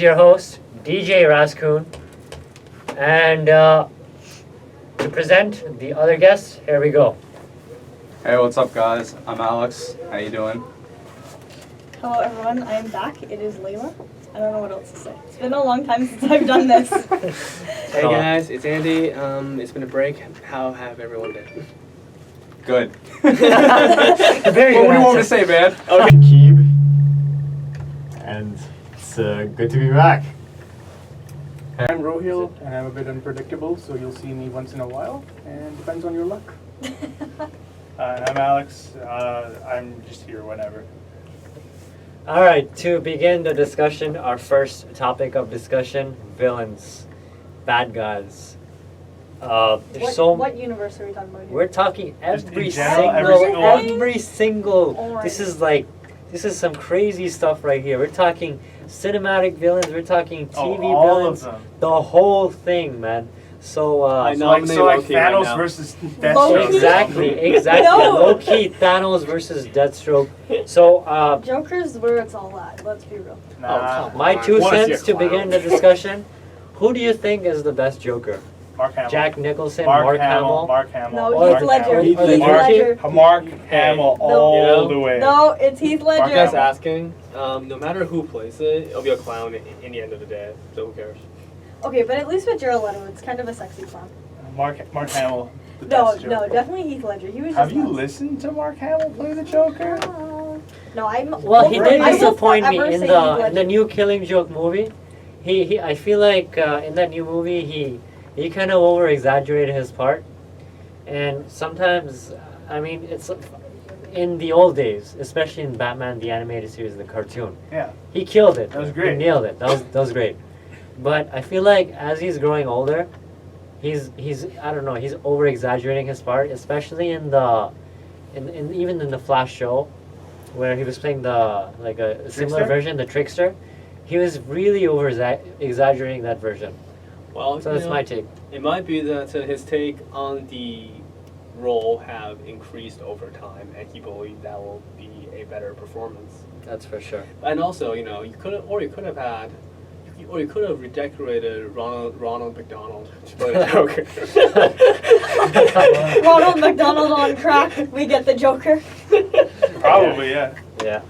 is your host, DJ Rascoon. And to present the other guests, here we go. Hey, what's up, guys? I'm Alex. How you doing? Hello, everyone. I am back. It is Layla. I don't know what else to say. It's been a long time since I've done this. Hey guys, it's Andy. It's been a break. How have everyone been? Good. Very What do good you want me to answer. say, man? Okay. Keeb, and it's good to be back. I'm Rohil, and I'm a bit unpredictable, so you'll see me once in a while, and depends on your luck. And I'm Alex. I'm just here whenever. All right, to begin the discussion, our first topic of discussion, villains, bad guys. What universe are we talking about here? We're talking every in general, every single. Alright. This is some crazy stuff right here. We're talking cinematic villains. We're talking TV all villains. of them. The whole thing, man. So I know. So like Loki right Thanos now. versus Loki? Deathstroke. exactly. No. Low-key Thanos versus Deathstroke. So Joker's where it's all at. Let's be real. Nah. my two What is cents your to begin the discussion. Who do you think is the best Joker? Mark Hamill. Jack Nicholson, Mark Hamill. Mark Hamill. No, Mark Heath Ledger. Hamill. Heath Heath Ledger. Ledger. Mark Hamill all you know? the way. No, it's Heath Mark is Ledger. asking, no matter who plays it, it'll be a clown in the end of the day. So who cares? Okay, but at least with Jared Leto, it's kind of a sexy clown. Mark Hamill. The No, best no, Joker. definitely Heath Ledger. He was just Have you nuts. listened to Mark Hamill play the Joker? No, I'm. Well, he did I will disappoint me forever in say the Heath in the Ledger. new Killing Joke movie. He I feel like in that new movie he kind of over exaggerated his part, and sometimes I mean it's in the old days, especially in Batman the animated series, the cartoon. Yeah. He killed it. That was great. He nailed it. That was great. But I feel like as he's growing older, he's I don't know, he's over exaggerating his part, especially in even in the Flash show, where he was playing the a similar Trickster? version, the Trickster. He was really over exaggerating that version. Well, So that's my take. It might be that his take on the role have increased over time, and he believed that will be a better performance. That's for sure. And also, you could have redecorated Ronald McDonald to play the Joker. Ronald McDonald on crack. We get the Joker. Probably, yeah. Yeah.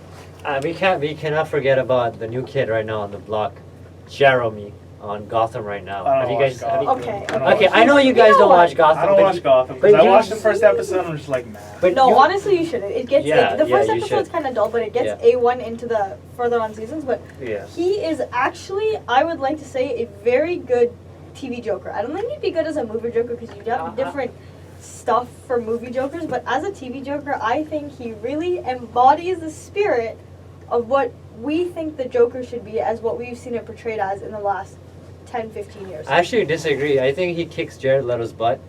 We cannot forget about the new kid right now on the block, Jeremy on Gotham right now. I don't Have you watch guys? Gotham. Okay. Okay, I know you guys don't watch Gotham. I don't but watch Gotham but because I you- watched the first episode and I'm just like, nah. But No, you- honestly, you shouldn't. It gets Yeah, the first yeah, you episode's should. kind of dull, but it gets Yeah. A1 into the further on seasons. But Yeah. he is actually, I would like to say, a very good TV Joker. I don't think he'd be good as a movie Joker because you have different stuff for movie Jokers. But as a TV Joker, I think he really embodies the spirit of what we think the Joker should be, as what we've seen it portrayed as in the last 10, 15 years. I actually disagree. I think he kicks Jared Leto's butt.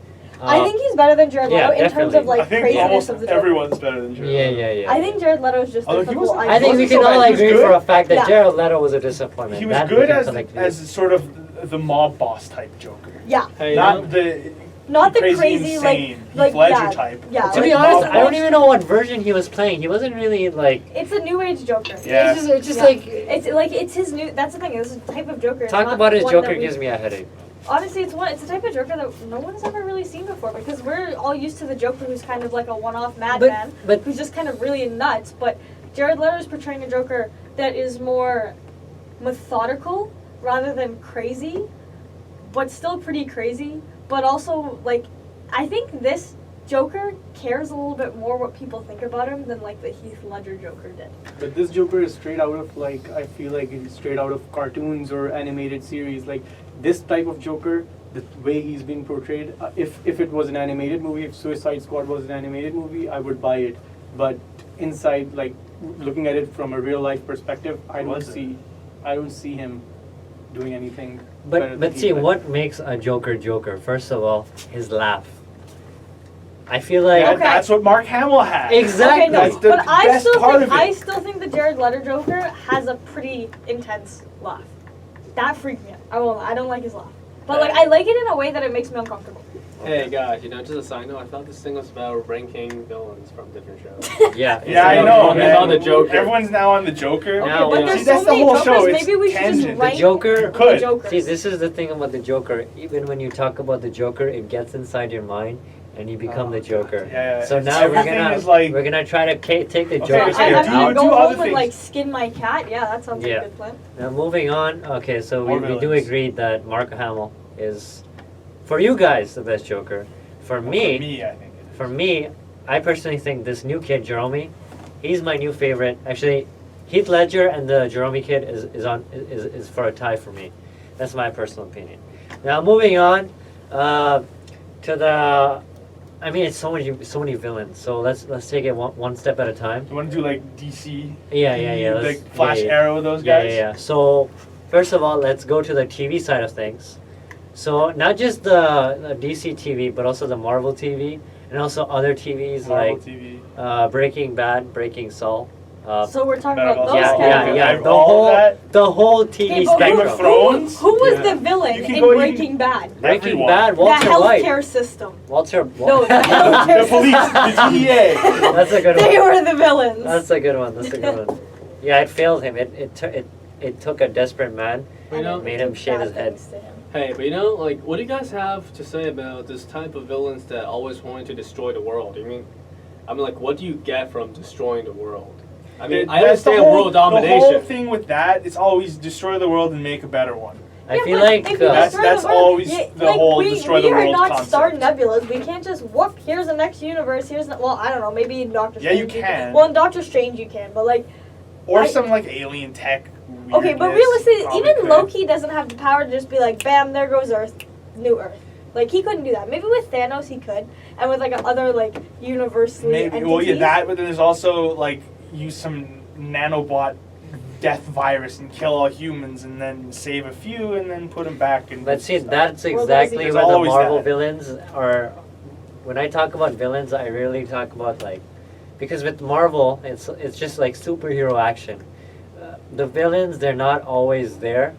I think he's better than Jared yeah, Leto in terms definitely. of like I think craziness almost of the Joker. everyone's better than Jared. Yeah. I think Jared Leto is just Although like the he whole wasn't- I think we wasn't can so all bad. He was agree good. for a fact that Yeah. Jared Leto was a disappointment. He was That we good can as collectively- sort of the mob boss type Joker. Yeah. Hey, Not the Not the crazy, crazy insane like Heath Ledger yeah, type. Yeah. To be like, honest, mob I don't boss. even know what version he was playing. He wasn't really like. It's a new age Joker. Yeah. It's just Yeah. like. It's his new. That's the thing. It's a type of Joker. It's Talk not about his one Joker that we- gives me a headache. Honestly, it's a type of Joker that no one's ever really seen before, because we're all used to the Joker who's kind of like a one-off madman, but who's just kind of really nuts. But Jared Leto is portraying a Joker that is more methodical rather than crazy, but still pretty crazy. But also, like, I think this Joker cares a little bit more what people think about him than like the Heath Ledger Joker did. But this Joker is straight out of I feel like it's straight out of cartoons or animated series. Like this type of Joker, the way he's being portrayed, if it was an animated movie, if Suicide Squad was an animated movie, I would buy it. But inside, like looking at it from a real life perspective, I don't see him doing anything. better But than see, Heath Ledger. what makes a Joker? First of all, his laugh. I feel like Yeah, Okay. that's what Mark Hamill had. exactly. Okay, no, That's the but I best still part think of it. I still think the Jared Leto Joker has a pretty intense laugh. That freaked me out. I don't like his laugh. But like I like it in a way that it makes me uncomfortable. Hey guys, just a side note, I thought this thing was about ranking villains from different shows. Yeah. Yeah, I It's know, on man. the Joker. Everyone's now on the Joker. Okay, Now, but yeah. there's See, so that's the many whole Jokers, show. It's maybe we should tangent. just The rank Joker- the Could. Jokers. See, this is the thing about the Joker. Even when you talk about the Joker, it gets inside your mind, and you become the Joker. Yeah, So it's- now everything is like- we're gonna try to take the Okay, Joker's so I character do- mean, out. go do other home and things. like skin my cat. Yeah, that sounds like Yeah. a good plan. Now moving on. Okay, so More we do villains. agree that Mark Hamill is, for you guys, the best Joker. For For me, me, I think it is. for me, I personally think this new kid, Jerome, he's my new favorite. Actually, Heath Ledger and the Jerome kid is for a tie for me. That's my personal opinion. Now moving on to the, I mean, it's so many villains. So let's take it one step at a time. You want to do like DC? Yeah. let's- Like Flash, yeah, yeah. Arrow, those Yeah, guys. yeah. So first of all, let's go to the TV side of things. So not just the DC TV, but also the Marvel TV, and also other TVs Marvel like TV. Breaking Bad, Breaking Saul. So we're talking Better about Call those Saul. characters. Yeah. Like all of that? The whole TV Okay, but Game who, of spectrum. Thrones? who was Yeah. the villain You can in go Breaking Bad? Breaking Everyone. Bad, The Walter White. healthcare system. Walter. No, the healthcare The police, the DEA. That's a good They one. were the villains. That's a good one. That's a good one. Yeah, it failed him. It took a desperate man. You know, Made him shave his head. Hey, but what do you guys have to say about this type of villains that always wanted to destroy the world? I mean, like, what do you get from destroying the world? I mean, I That's the understand whole- world domination. The whole thing with that is always destroy the world and make a better one. I Yeah, feel but like if you That's- destroy that's the world, always the whole we, destroy we the are world not concept. star nebulas. We can't just whoop. Here's the next universe. Here's the, well, I don't know. Maybe in Doctor Yeah, Strange. you can. Well, in Doctor Strange you can, but like Or I- some like alien tech. okay, but weirdness realistically, probably even could. Loki doesn't have the power to just be like, bam, there goes Earth, new Earth. Like he couldn't do that. Maybe with Thanos he could, and with like other like universally Maybe. entities. Well, yeah, that. But then there's also like use some nanobot death virus and kill all humans, and then save a few, and then put them back. And But see, that's Well, exactly there's where the always Marvel that. villains are. When I talk about villains, I really talk about like, because with Marvel, it's just like superhero action. The villains, they're not always there,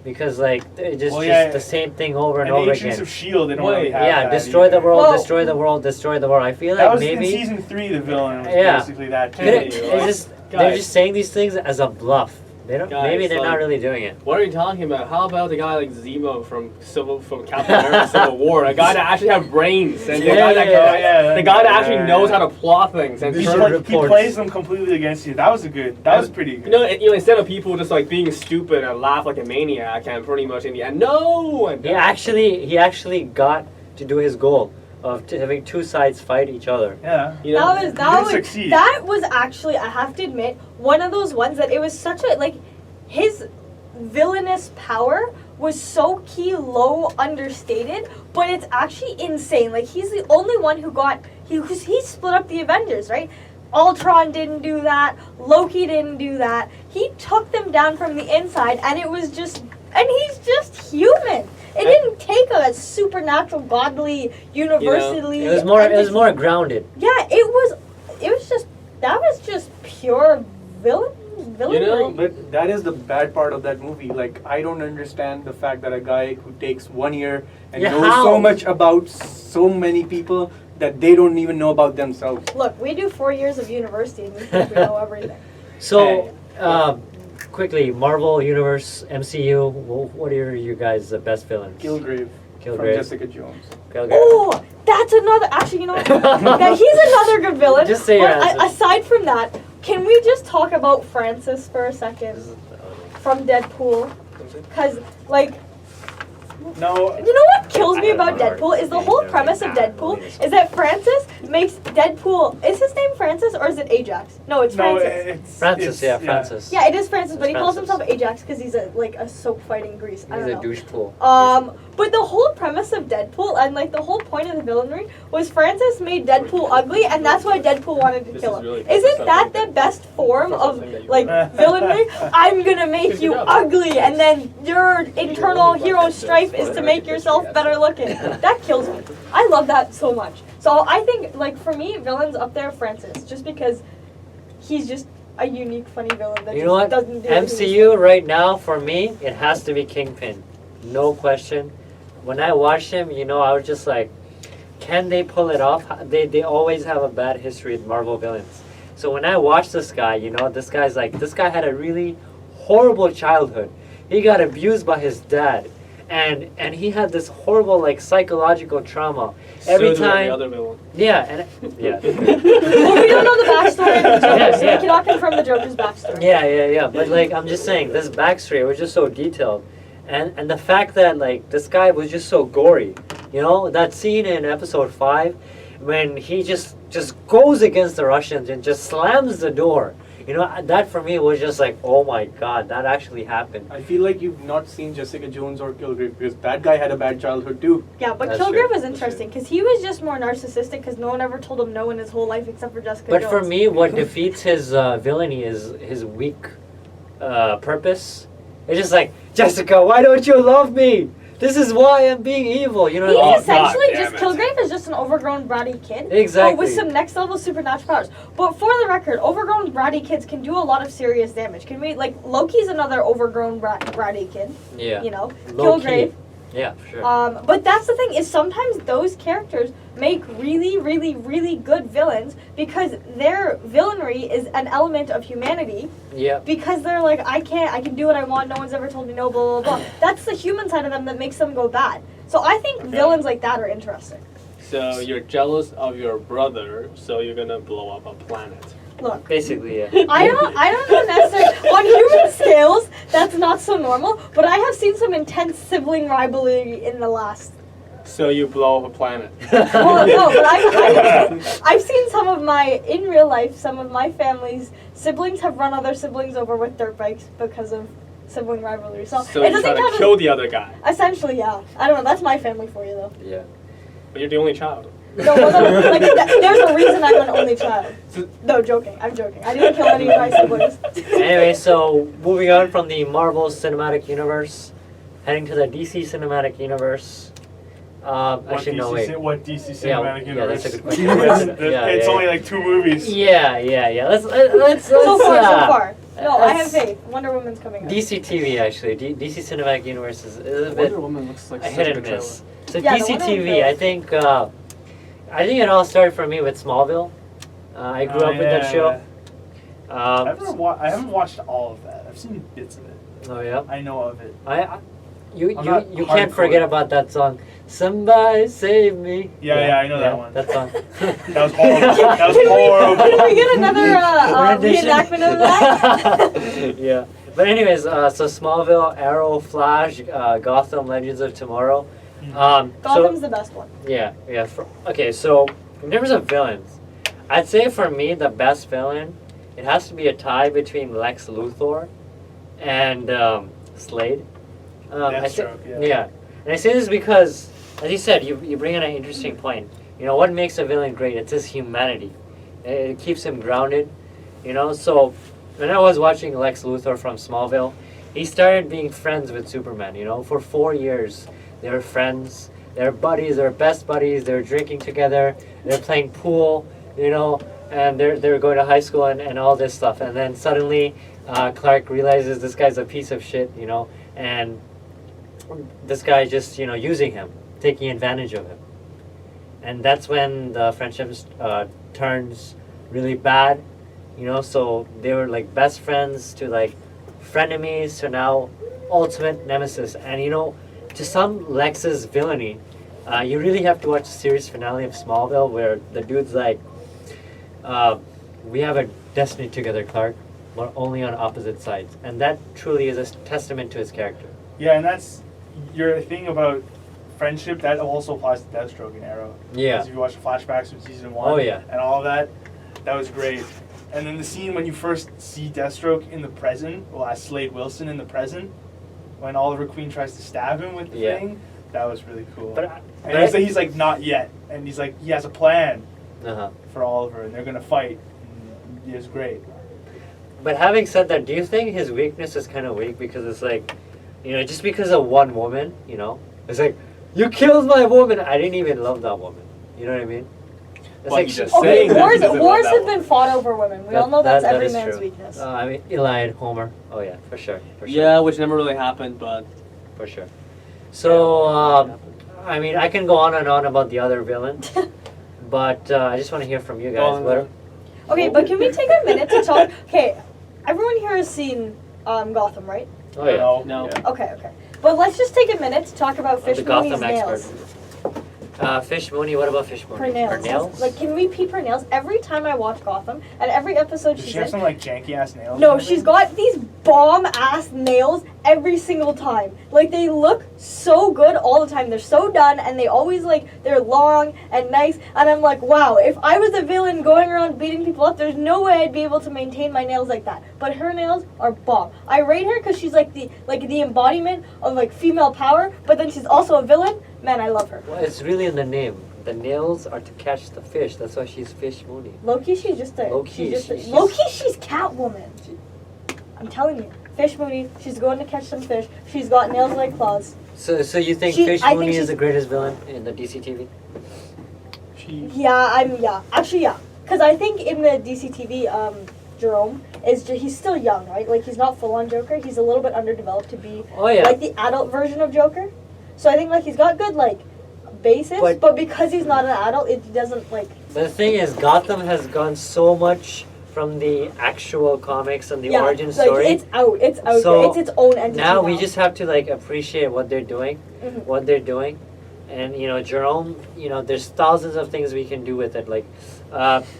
because like they're just, Well, yeah, just the same thing over and and over Agents again. of Shield, they don't Wait, really have Yeah, that destroy the either. world, Well- destroy the world, destroy the world. I feel That like was maybe in season 3. The villain was Yeah. basically that too. Hey, they're just guys. saying these things as a bluff. They don't. Guys, Maybe they're not like- really doing it. What are you talking about? How about the guy like Zemo from Captain America Civil War? A guy that actually has brains, and the Yeah, guy that yeah, yeah. the guy that actually Yeah, knows yeah. how to plot things and We He, should turn. like, he reports. plays them completely against you. That was that was pretty good. Instead of people just like being stupid and laugh like a maniac, and pretty much in the end, no. And He actually got to do his goal of having two sides fight each other. Yeah. you know, that was actually, I have to admit, one of those ones that it was such a like his villainous power was so key low understated, but it's actually insane. Like he's the only one who got he split up the Avengers, right? Ultron didn't do that, Loki didn't do that. He took them down from the inside, and it was just, and he's just human. It didn't take a supernatural, godly, universally. It was more grounded. Yeah, it was just, that was just pure villainry. You know, But that is the bad part of that movie. Like, I don't understand the fact that a guy who takes 1 year and Yeah, knows how? so much about so many people that they don't even know about themselves. Look, we do 4 years of university and we think we know everything. So, quickly, Marvel Universe, MCU. What are you guys' best villains? Kilgrave from Kilgrave. Jessica Jones. Kilgrave. Oh, that's another, actually, you know what? That he's another good villain. Just say your But answers. aside from that, can we just talk about Francis for a second from Deadpool? Because, like, No. you know what kills me I don't about know. Deadpool is the whole premise of Deadpool is that Francis makes Deadpool. Is his name Francis or is it Ajax? No, it's No, Francis. it's Francis, it's- Francis. Yeah, it is Francis, but he It's calls Francis. himself Ajax because he's a soap fighting Greece. I He's don't a know. douche pool. But the whole premise of Deadpool and like the whole point of the villainry was Francis made Deadpool ugly, and that's why Deadpool wanted to This kill is him. really Isn't something that that- the best form that's of something that you like want. villainry? I'm gonna make Good you job. ugly, and then your internal hero strife is to make yourself better looking. That kills me. I love that so much. So I think like for me, villains up there, Francis, just because he's just a unique, funny villain that You just know what? doesn't do anything MCU right now for me, it has to be Kingpin, no question. When I watched him, I was just like, can they pull it off? They always have a bad history with Marvel villains. So when I watch this guy, this guy had a really horrible childhood. He got abused by his dad, and he had this horrible like psychological trauma. Every So do time, the other villain. yeah. Well, we don't know the backstory of the Joker, Yeah, so yeah. we cannot confirm the Joker's backstory. Yeah. But like I'm just saying, this backstory was just so detailed, and the fact that like this guy was just so gory. That scene in episode 5, when he just goes against the Russians and just slams the door. That for me was just like, oh my god, that actually happened. I feel like you've not seen Jessica Jones or Kilgrave because that guy had a bad childhood too. Yeah, but That's Kilgrave true. was interesting because he was just more narcissistic because no one ever told him no in his whole life except for Jessica But Jones. for me, what defeats his villainy is his weak purpose. It's just like, Jessica, why don't you love me? This is why I'm being evil. He's Oh, essentially God just damn it. Kilgrave is just an overgrown bratty kid. Exactly. But with some next level supernatural powers. But for the record, overgrown bratty kids can do a lot of serious damage. Can we Loki's another overgrown bratty kid. Yeah. Kilgrave. Low-key. Yeah, for sure. But that's the thing is sometimes those characters make really, really, really good villains because their villainy is an element of humanity. Yeah. Because they're like, I can do what I want. No one's ever told me no. Blah blah blah. That's the human side of them that makes them go bad. So I think villains like that are interesting. So you're jealous of your brother, so you're gonna blow up a planet. Look, Basically, yeah. I don't know necessarily on human scales. That's not so normal. But I have seen some intense sibling rivalry in the last. So you blow up a planet. Well, no, but I've seen in real life, some of my family's siblings have run other siblings over with dirt bikes because of sibling rivalry. So, So it you try doesn't to count. kill the other guy, Essentially, yeah. I don't know. That's my family for you, though. Yeah. but you're the only child. No, there's a reason I'm an only child. No, joking. I'm joking. I didn't kill any of my siblings. Anyway, so moving on from the Marvel Cinematic Universe, heading to the DC Cinematic Universe. Actually, no, wait. What DC Yeah, Cinematic yeah, Universe? that's a good question. It's Yeah. only like 2 movies. Yeah. Let's So far. No, I have let's- faith. Wonder Woman's coming out. DC TV actually. DC Cinematic Universe is a bit Wonder Woman looks like a such hit a and good miss. So Yeah, the DC Wonder Woman TV, I think it all started for me with Smallville. I grew up with that show. I haven't watched all of that. I've seen bits of it. Oh yeah. I know of it. You I'm not can't hardcore. forget about that song. Somebody save me. Yeah, I know that one. That song. That was horrible. That was horrible. Can we get another Rendition. reenactment of that? Yeah. But anyways, so Smallville, Arrow, Flash, Gotham, Legends of Tomorrow. Gotham's the best one. Yeah. Okay, so in terms of villains, I'd say for me the best villain, it has to be a tie between Lex Luthor and Slade. Deathstroke, yeah. Yeah. And I say this because, as you said, you bring in an interesting point. What makes a villain great? It's his humanity. It keeps him grounded. So when I was watching Lex Luthor from Smallville, he started being friends with Superman. For 4 years, they were friends. They're buddies. They're best buddies. They're drinking together. They're playing pool. And they're going to high school and all this stuff. And then suddenly, Clark realizes this guy's a piece of shit. And this guy just using him, taking advantage of him. And that's when the friendship turns really bad. So they were like best friends to like frenemies to now ultimate nemesis. And to sum Lex's villainy, you really have to watch the series finale of Smallville where the dude's like, we have a destiny together, Clark. We're only on opposite sides. And that truly is a testament to his character. Yeah, and that's your thing about friendship. That also applies to Deathstroke and Arrow. Yeah. Because if you watch the flashbacks from season 1 Oh, yeah. and all of that, that was great. And then the scene when you first see Deathstroke in the present, as Slade Wilson in the present, when Oliver Queen tries to stab him with the Yeah. thing, that was really cool. But and he's like, not yet. And he's like, he has a plan uh-huh. for Oliver, and they're going to fight. And it was great. But having said that, do you think his weakness is kind of weak because it's like, just because of one woman, it's like, you killed my woman. I didn't even love that woman. You know what I mean? It's Well, like you just Okay, saying that wars because of wars that have one. been fought over women. We all know that's every is man's true. weakness. I mean, Eli and Homer. Oh yeah, for sure. Yeah, which never really happened, but For sure. So I mean, I can go on and on about the other villains, but I just want to hear from you guys. What? Okay, but can we take a minute to talk? Okay, everyone here has seen Gotham, right? Oh yeah. No. Yeah. Okay. But let's just take a minute to talk about Fish the Mooney's Gotham nails. expert. Fish Mooney. What about Fish Mooney? Her nails. Her nails? Like, can we peep her nails? Every time I watch Gotham, and every episode Does she's she have in, some like janky ass nails? no, or she's something? got these bomb ass nails every single time. Like they look so good all the time. They're so done and they always they're long and nice and I'm like, wow, if I was a villain going around beating people up, there's no way I'd be able to maintain my nails like that. But her nails are bomb. I rate her because she's the embodiment of female power, but then she's also a villain. Man, I love her. Well, it's really in the name. The nails are to catch the fish. That's why she's Fish Mooney. Low-key, she's just a... Low-key, she's- Low-key, she's Catwoman. I'm telling you. Fish Mooney, she's going to catch some fish. She's got nails like claws. So you think She- Fish I think Mooney she's- is the greatest villain in the DC TV? Yeah. Actually, yeah. Because I think in the DC TV, Jerome, he's still young, right? Like, he's not full-on Joker. He's a little bit underdeveloped to be, Oh yeah. the adult version of Joker. So I think, he's got good, basis, But- but because he's not an adult, it doesn't, But the thing is, Gotham has gone so much from the actual comics and the origin story. It's out. So it's its own entity now we just have to appreciate what they're doing, Mhm. and Jerome. There's thousands of things we can do with it.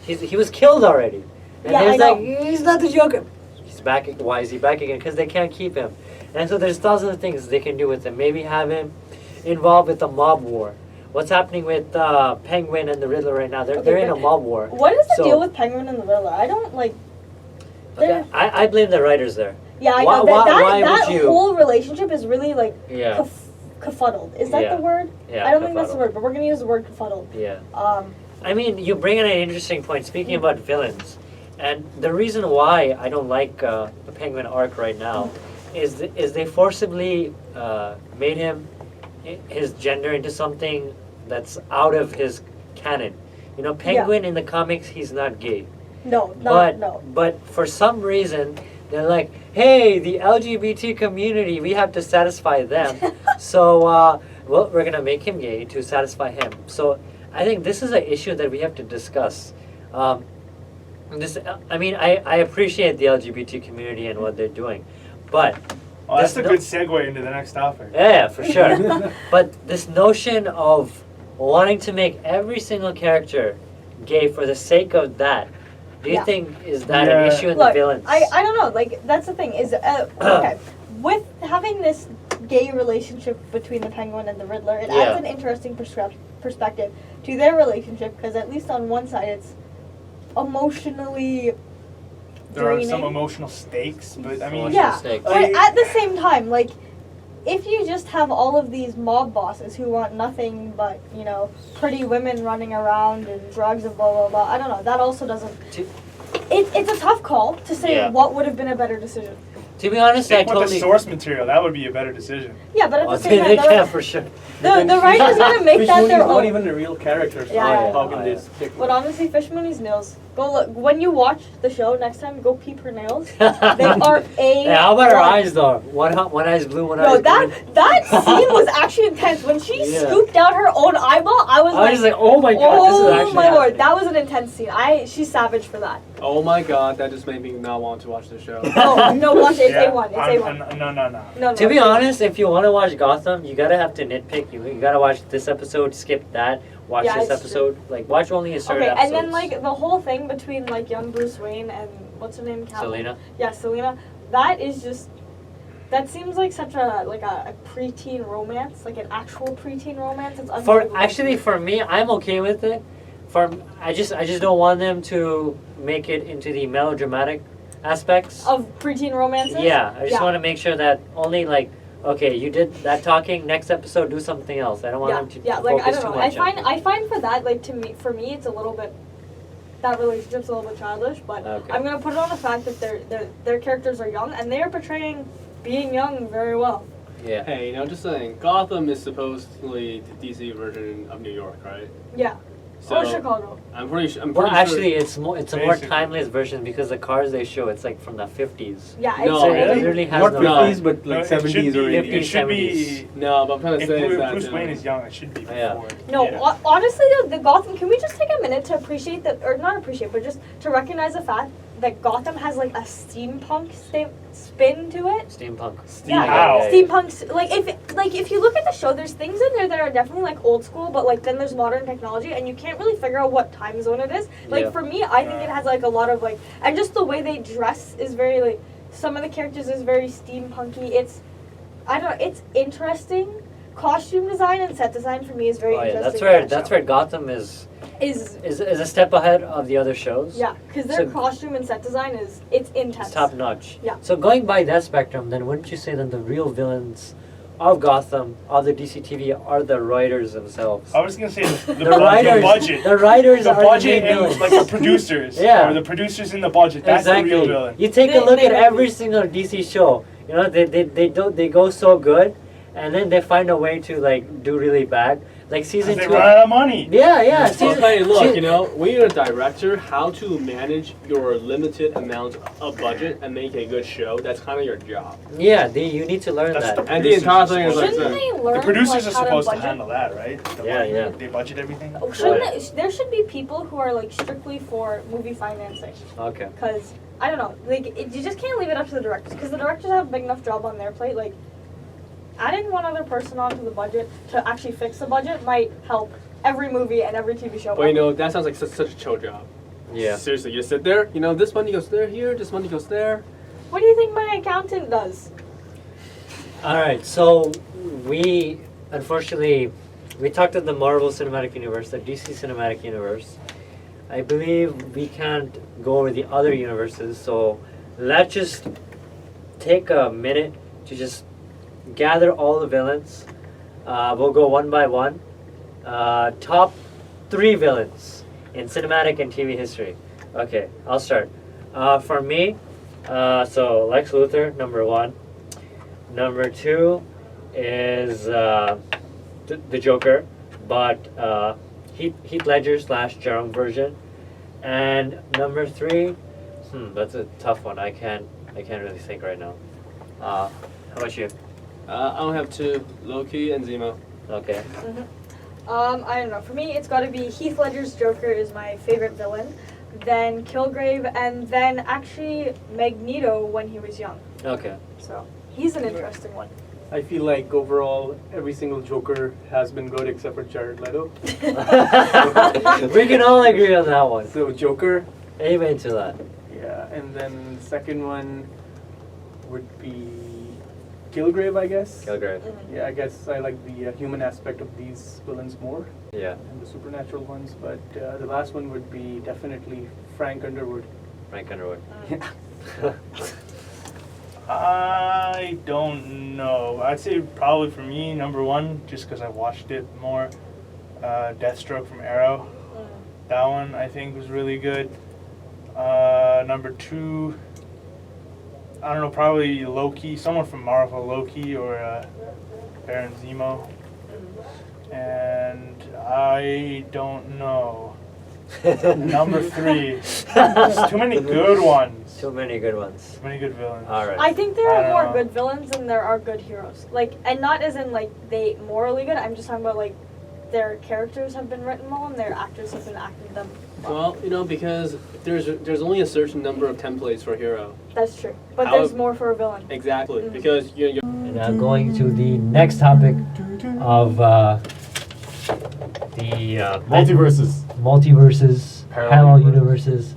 He was killed already, and Yeah, there's I know. he's not the Joker. He's back. Why is he back again? Because they can't keep him, and so there's thousands of things they can do with him. Maybe have him involved with the mob war. What's happening with Penguin and the Riddler right now? They're in a mob war. What is the So- deal with Penguin and the Riddler? I don't Okay, they're- I blame the writers there. Yeah, I Why- know why that would you- whole relationship is really Yeah, kerfuddled. Is that Yeah. the word? yeah. I don't think that's the kerfuddle. word, but we're gonna use the word kerfuddled. Yeah. Um, I mean, you bring in an interesting point. Speaking about villains, and the reason why I don't like the Penguin arc right now is they forcibly made his gender into something that's out of his canon. Penguin in the comics, he's not gay, no. but for some reason they're like, hey, the LGBT community, we have to satisfy them, so we're gonna make him gay to satisfy him. So I think this is an issue that we have to discuss. I appreciate the LGBT community and what they're doing, but Oh, that's a This good segue into the next topic. yeah, for sure. But this notion of wanting to make every single character gay for the sake of that, do you Yeah. think is that Yeah. an issue in Look, the villains? I don't know. That's the thing. Is okay with having this gay relationship between the Penguin and the Riddler, it Yeah. adds an interesting perspective to their relationship because at least on one side it's emotionally There are draining. some emotional stakes, but I mean, Emotional Yeah, stakes. but at the same time, if you just have all of these mob bosses who want nothing but, pretty women running around and drugs and blah, blah, blah, I don't know, that also doesn't... To- It's a tough call to say Yeah. what would have been a better decision. To be honest, I stick with totally. the source material. That would be a better decision. Yeah, but at Well, the same they time, can for sure. the writers gotta make Fish that Mooney's their not own. even a real character, so Yeah, how yeah. can they stick But honestly, Fish Mooney's nails. Go look. When you watch the show next time, go peep her nails. They are a. Yeah, how about her one. eyes though? One eye's blue, one No, eye's that green. that scene was actually intense. When she Yeah. scooped out her own eyeball, I was I was like, just like, oh my god, this is oh actually my lord, happening. that was an intense scene. She's savage for that. Oh my god, that just made me not want to watch the show. No, watch it. It's Yeah, A1. It's I'm- A1. No. No, To be it's A1. honest, if you want to watch Gotham, you gotta have to nitpick. You gotta watch this episode, skip that, watch Yeah, this it's episode. Watch only a certain Okay, episodes. and then the whole thing between young Bruce Wayne and what's her name, Catwoman? Selena. Yeah, Selena. That is just. That seems like such a preteen romance, like an actual preteen romance. It's unbelievable. For me, I'm okay with it. I just don't want them to make it into the melodramatic aspects. Of preteen romances. Yeah, I just Yeah. want to make sure that only okay, you did that talking. Next episode, do something else. I don't want them to Yeah, focus I don't too know. much. I find for that, for me, it's a little bit. That relationship's a little bit childish, but Okay. I'm gonna put it on the fact that their characters are young and they are portraying being young very well. Yeah. Hey, just saying, Gotham is supposedly the DC version of New York, right? Yeah. So Or Chicago. I'm pretty sure. Well, actually, it's a more Basically. timeless version because the cars they show it's like from the 50s. Yeah, No, So it's it really? literally has Not no. 50s, but No, like it should 70s or be- 80s. It should 70s. be. No, but I'm trying to If say is that Bruce Wayne is young, it should be Yeah. before. No, Yeah. honestly though, the Gotham. Can we just take a minute to appreciate that, or not appreciate, but just to recognize the fact that Gotham has like a steampunk spin to it. Steampunk. Yeah, How? steampunks. If you look at the show, there's things in there that are definitely like old school, but like then there's modern technology, and you can't really figure out what time zone it is. Like Yeah. for me, I think it has like a lot of like, and just the way they dress is very like. Some of the characters is very steampunky. I don't know. It's interesting. Costume design and set design for me is very Oh yeah, interesting. that's where Gotham is Is a step ahead of the other shows. yeah, because their So- costume and set design it's intense. It's top notch. Yeah. So going by that spectrum, then wouldn't you say that the real villains of Gotham, of the DC TV, are the writers themselves? I was gonna say the The writers, the budget. the writers The are budget the main and villains. like the producers. Yeah. Or the producers in the budget. That's exactly. the real villain. You take a They- look they at really- every single DC show. You know, they go so good, and then they find a way to like do really bad. Like season 'Cause they 2. run out of money. Yeah, yeah. Well, Season, hey, look, se- you know, when you're a director, how to manage your limited amount of budget and make a good show, that's kind of your job. yeah, you need to learn That's that. the And the producers entire are thing is supposed Shouldn't like they to- learn The producers like, are how to supposed to budget? handle that, right? Yeah, yeah. They budget everything. Oh, there should be people who are like strictly for movie financing. Okay. Because I don't know, like you just can't leave it up to the directors because the directors have a big enough job on their plate. Like adding one other person onto the budget to actually fix the budget might help every movie and every TV show. But you know, that sounds like such a chill job. Yeah. Seriously, you just sit there, you know, this money goes there, here, this money goes there. What do you think my accountant does? All right. So we unfortunately we talked about the Marvel Cinematic Universe, the DC Cinematic Universe. I believe we can't go over the other universes, so let's just take a minute to just gather all the villains. We'll go one by one. Top 3 villains in cinematic and TV history. Okay, I'll start. For me, so Lex Luthor, number 1. Number 2 is the Joker, but Heath Ledger / Jerome version. And number 3, that's a tough one. I can't really think right now. How about you? I don't have 2, Loki and Zemo. Okay. I don't know. For me, it's got to be Heath Ledger's Joker is my favorite villain. Then Kilgrave, and then actually Magneto when he was young. Okay. So he's an interesting one. I feel like overall every single Joker has been good except for Jared Leto. We can all agree on that one. So Joker, Amen to that. yeah, and then the second one would be Kilgrave, I guess. Kilgrave. Yeah, I guess I like the human aspect of these villains more Yeah. than the supernatural ones, but the last one would be definitely Frank Underwood. Frank Underwood. I don't know. I'd say probably for me, number 1, just because I watched it more. Deathstroke from Arrow. That one I think was really good. Number 2, I don't know, probably Loki. Someone from Marvel, Loki or Baron Zemo. And I don't know. Number 3. There's too many good ones. Too many good ones. Too many good villains. All right. I think there I are don't more know. good villains than there are good heroes. Like, and not as in like they morally good. I'm just talking about like their characters have been written well and their actors have been acting them. Well, you know, because there's only a certain number of templates for a hero. That's true. But How- there's more for a villain. Exactly, Mhm. because you're And now going to the next topic of the Multiverses. multiverses, Parallel parallel universe. universes,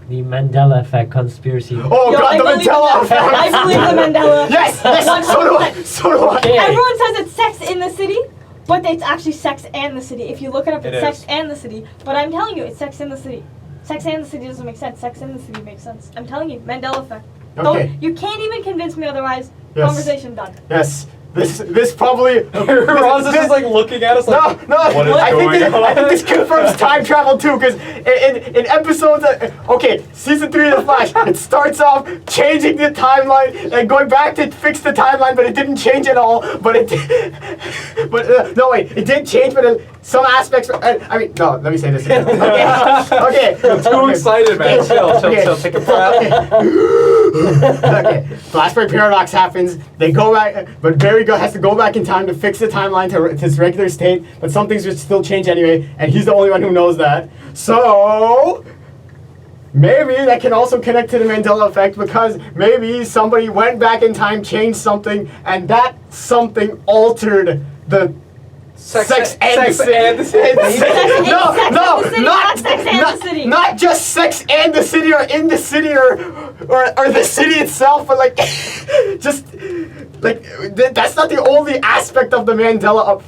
the Mandela effect conspiracy. Oh Yo, god, I the believe Mandela the- effect! I believe the Mandela Yes, yes, so do I, so do I. Okay. Everyone says it's sex in the city, but it's actually sex and the city. If you look it up, it's It sex is. and the city. But I'm telling you, it's sex in the city. Sex and the city doesn't make sense. Sex in the city makes sense. I'm telling you, Mandela effect. Okay. Don't, you can't even convince me otherwise. Yes. Conversation done. Yes, this probably. Ron's just like looking at us like, No, What is I think going on? I think this confirms time travel too, because in episodes, okay, season 3 of The Flash, it starts off changing the timeline and going back to fix the timeline, but it didn't change at all. But it, but no wait, it did change, but some aspects. I mean, no. Let me say this again. Okay. Too excited, man. Chill. Take a breath. Okay. Flashpoint paradox happens. They go back, but Barry has to go back in time to fix the timeline to its regular state. But some things would still change anyway, and he's the only one who knows that. So maybe that can also connect to the Mandela effect, because maybe somebody went back in time, changed something, and that something altered the sex and the city. Not just sex and the city, or in the city, or the city itself, but like just like that's not the only aspect of the Mandela.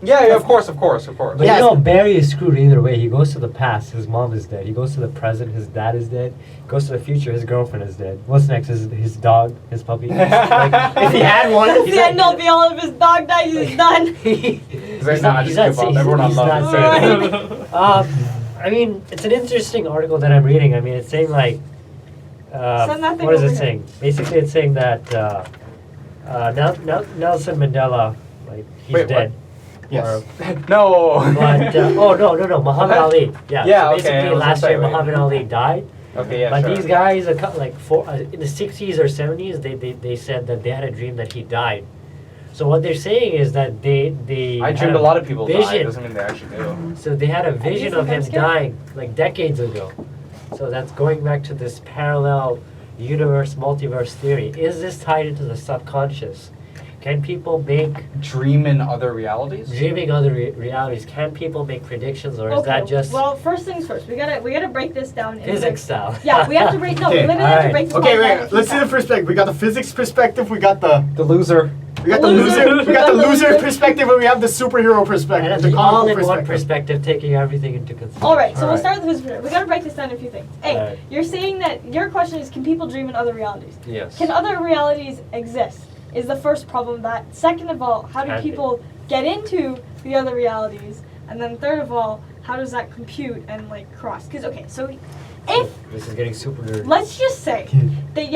Yeah, of course. But Yes. you know, Barry is screwed either way. He goes to the past, his mom is dead. He goes to the present, his dad is dead. He goes to the future, his girlfriend is dead. What's next? His dog, his puppy. Like, If he had one, If the end all be all of his dog dies, he's done. He's not just give up. Everyone on love. Right. I mean, it's an interesting article that I'm reading. I mean, it's saying like, Send that thing what is over it here. saying? Basically, it's saying that Nelson Mandela, like, he's Wait, what? dead. yes. No. But no, Muhammad Ali. Yeah. Yeah, So okay, basically, I was last gonna say, year wait. Muhammad Ali died. Okay, yeah, But sure. these guys, in the 60s or 70s, they said that they had a dream that he died. So what they're saying is that they I had dreamed a lot of people died. vision. Doesn't mean they actually do. So they had a vision of him think I'm scared? dying like decades ago. So that's going back to this parallel universe, multiverse theory. Is this tied into the subconscious? Can people make Dream in other realities? dreaming other realities? Can people make predictions, or is Okay, that just well, first things first. We gotta break this down. into- physics style? Yeah, we have to break. No, Okay, we literally have to alright. break this Okay, down wait. into Let's see the pieces. perspective. We got the physics perspective. We got the loser. loser. We got the loser loser. perspective, and we have the superhero perspective. And The it's all comic in book one perspective, taking everything into consideration. All right, so we'll Alright. start with this. We gotta break this down into a few things. A, Alright. you're saying that your question is, can people dream in other realities? Yes. Can other realities exist? Is the first problem that. Second of all, how do Can be. people get into the other realities? And then third of all, how does that compute and like cross? Because okay, so if This is getting super nerdy. let's just say that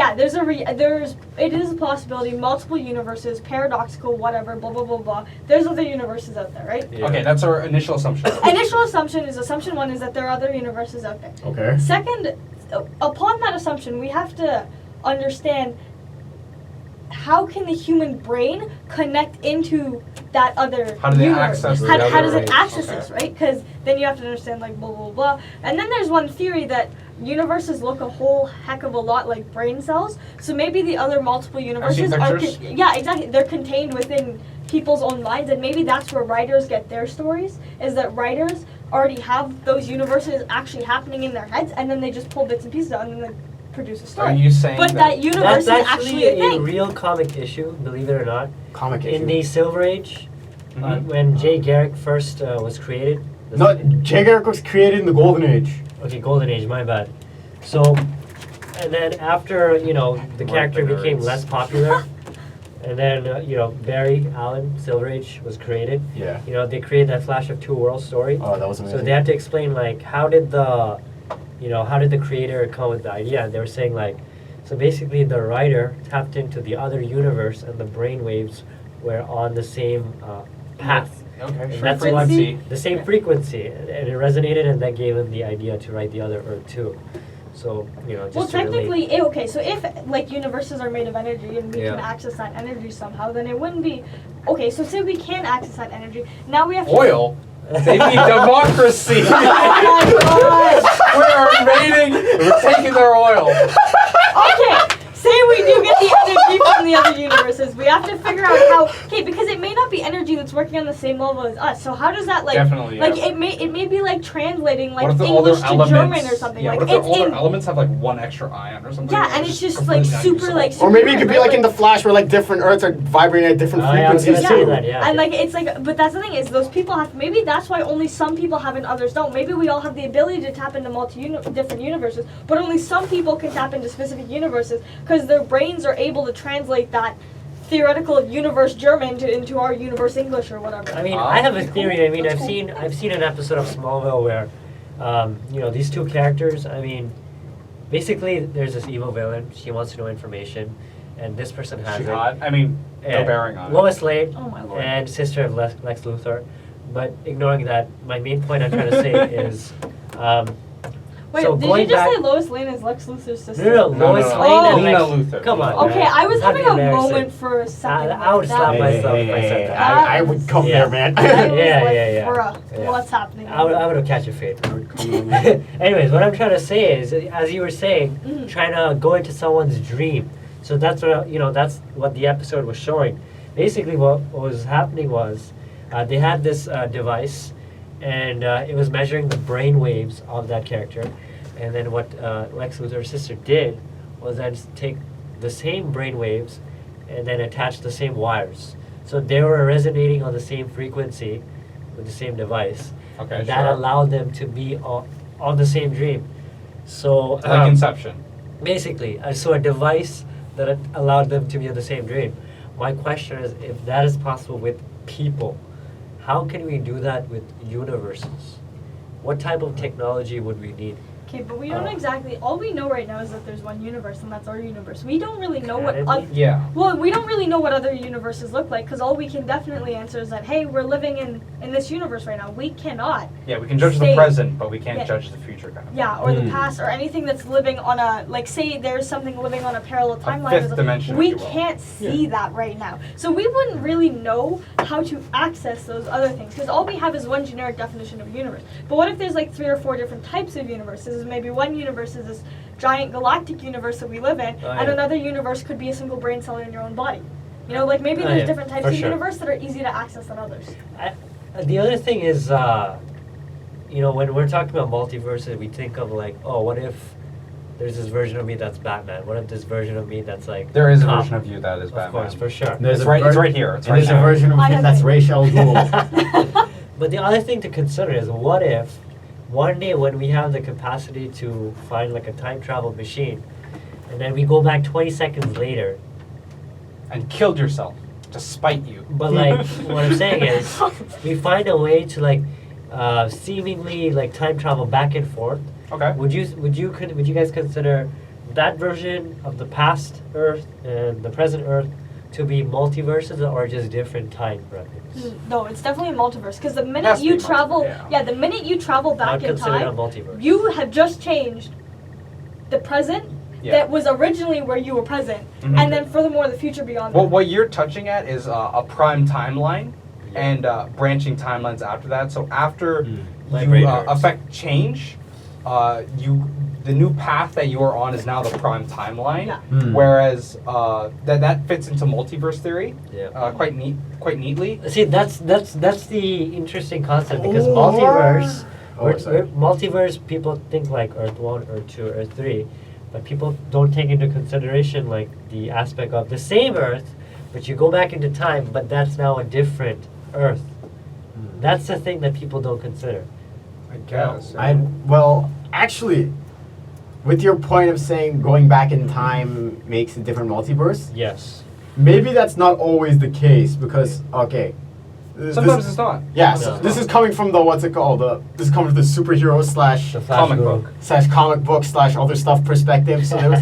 it is a possibility, multiple universes, paradoxical, whatever, blah blah blah blah. There's other universes out there, right? Yeah. Okay, that's our initial assumption. Initial assumption one is that there are other universes out there. Okay. Second, upon that assumption, we have to understand how can the human brain connect into that other How do they universe? access How, the how does other- it access okay. this, right? Because then you have to understand like blah blah blah. And then there's one theory that universes look a whole heck of a lot like brain cells. So maybe the other multiple universes are pictures. yeah, exactly. They're contained within people's own minds, and maybe that's where writers get their stories. Is that writers already have those universes actually happening in their heads, and then they just pull bits and pieces out and then they produce a story. Are you saying But that universe That's is actually a thing. real comic issue, believe it or not. Comic In issue. the Silver Age, Mhm. when Jay Garrick first was created. No, Jay Garrick was created in the Golden Age. Okay, Golden Age, my bad. So, and then after, the More character the became nerds. less popular, and then, Barry Allen, Silver Age, was created. Yeah. They created that Flash of Two Worlds story. Oh, that was amazing. So they had to explain, like, how did the creator come with the idea? And they were saying, like, so basically the writer tapped into the other universe, and the brainwaves were on the same path. Okay, And sure. that's Frequency. the same frequency, and it resonated, and that gave him the idea to write the other Earth too. So, just Well, to relate. technically, okay, so if like universes are made of energy and we can Yeah. access that energy somehow, then it wouldn't be okay. So say we can access that energy. Now we have to Oil. They need democracy. Oh my We're invading. We're taking their oil. God. Okay. Say we do get the energy from the other universes. We have to figure out how. Okay, because it may not be energy that's working on the same level as us. So how does that like? Definitely, Like yeah. it may be like translating like What if the older English to elements? German or something. Yeah. like what if it's the older in. elements have like one extra ion or something? Yeah, and it's just like super like. Or maybe it super could be rare, like in the Flash, where like different Earths are vibrating at different Oh, yeah, I was frequencies. gonna say too. that, yeah. And like it's like, but that's the thing is those people have. Maybe that's why only some people have and others don't. Maybe we all have the ability to tap into different universes, but only some people can tap into specific universes because their brains are able to translate that theoretical universe German into our universe English or whatever. I mean, Ah, I have a cool. theory. I mean, That's I've seen an episode of Smallville where, these two characters. I mean, basically, there's this evil villain. She wants to know information, and this person has She it. hot. I mean, no And bearing on it. Lois Lane Oh my lord. and sister of Lex Luthor. but ignoring that, my main point I'm trying to say is. Wait, so did going you just back, say Lois Lane is Lex Luthor's sister? No, Lois no. Lane and Lena Lex. Luthor. Come on. Okay, man. I was That'd having be a embarrassing. moment for a second. I would That slap was- myself if I said that. I would come Yeah. there, man. I was Yeah, like, yeah. bruh, Yeah. what's happening? I would have catch a fade. I would come there. Anyways, what I'm trying to say is, as you were saying, Mhm. trying to go into someone's dream. So that's what that's what the episode was showing. Basically, what was happening was they had this device, and it was measuring the brain waves of that character. And then what Lex Luthor's sister did was then take the same brain waves and then attach the same wires. So they were resonating on the same frequency with the same device. Okay, And that sure. allowed them to be on the same dream. So Like Inception. basically, so a device that allowed them to be on the same dream. My question is, if that is possible with people, how can we do that with universes? What type of technology would we need? Okay, but we don't exactly. All we know right now is that there's one universe, and that's our universe. We don't really know what. Can it be? Yeah. Well, we don't really know what other universes look like, because all we can definitely answer is that, hey, we're living in this universe right now. We cannot. Yeah, we can judge the Stay- present, but we can't Yeah. judge the future kind of Yeah, or the Hmm. past, or anything that's living on a, like, say there's something living on a parallel timeline. fifth or something. dimension, if We you will. can't see that right now. So we wouldn't really know how to access those other things, because all we have is one generic definition of a universe. But what if there's like 3 or 4 different types of universes? Maybe one universe is this giant galactic universe that we live in, Oh, and yeah. another universe could be a single brain cell in your own body. You know, like maybe Oh, there's yeah, different types for of sure. universe that are easy to access than others. The other thing is, when we're talking about multiverses, we think of like, oh, what if there's this version of me that's Batman? What if this version of me that's like There is a cop? version of you that is Of Batman. course, for sure. There's It's a right. It's ver- right here. It's And right there's a now. version of I him that's agree. Ra's al Ghul. But the other thing to consider is, what if one day when we have the capacity to find like a time travel machine, and then we go back 20 seconds later, And killed yourself to spite you. but like what I'm saying is, we find a way to like seemingly like time travel back and forth. Okay. Would you guys consider that version of the past Earth and the present Earth to be multiverses, or just different time records? No, it's definitely a multiverse, because the Has minute to you be travel, multiverse, yeah. the minute you travel I'd back in consider it a time, multiverse. you have just changed the present Yeah. that was originally where you were present, Mhm. and then furthermore the future beyond Well, that. what you're touching at is a prime timeline Yeah. and branching timelines after that. So after Like you Raiders. affect change, the new path that you are on is now the prime timeline. Yeah. Hmm. Whereas that fits into multiverse theory Yeah. quite neatly. See, that's the interesting concept, because Or- multiverse, Oh, sorry. multiverse, people think like Earth 1, Earth 2, Earth 3, but people don't take into consideration like the aspect of the same Earth, but you go back into time, but that's now a different Earth. That's the thing that people don't consider. I guess. Actually, with your point of saying going back in time makes a different multiverse, Yes. maybe that's not always the case because Sometimes it's not. yeah. No. So this is coming from the what's it called? This is coming from the superhero slash The Flash Comic group. book. comic book slash other stuff perspective. So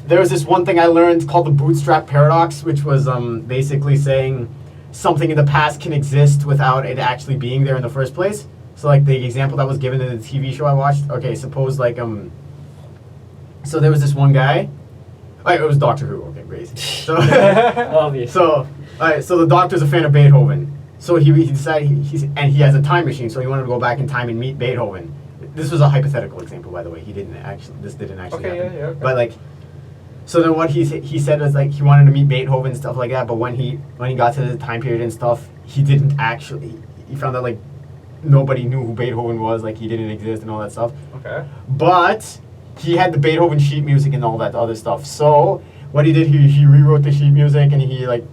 there was this one thing I learned called the bootstrap paradox, which was basically saying something in the past can exist without it actually being there in the first place. So like the example that was given in the TV show I watched. Okay, suppose like so there was this one guy. It was Doctor Who. Okay, great. So Obvious. so so the doctor's a fan of Beethoven. So he decided he has a time machine. So he wanted to go back in time and meet Beethoven. This was a hypothetical example, by the way. This didn't actually Okay, happen. yeah, okay. But like, so then what he said was like he wanted to meet Beethoven and stuff like that. But when he got to the time period and stuff, he didn't actually. He found out like nobody knew who Beethoven was. Like he didn't exist and all that stuff. Okay. But he had the Beethoven sheet music and all that other stuff. So what he did, he rewrote the sheet music and he like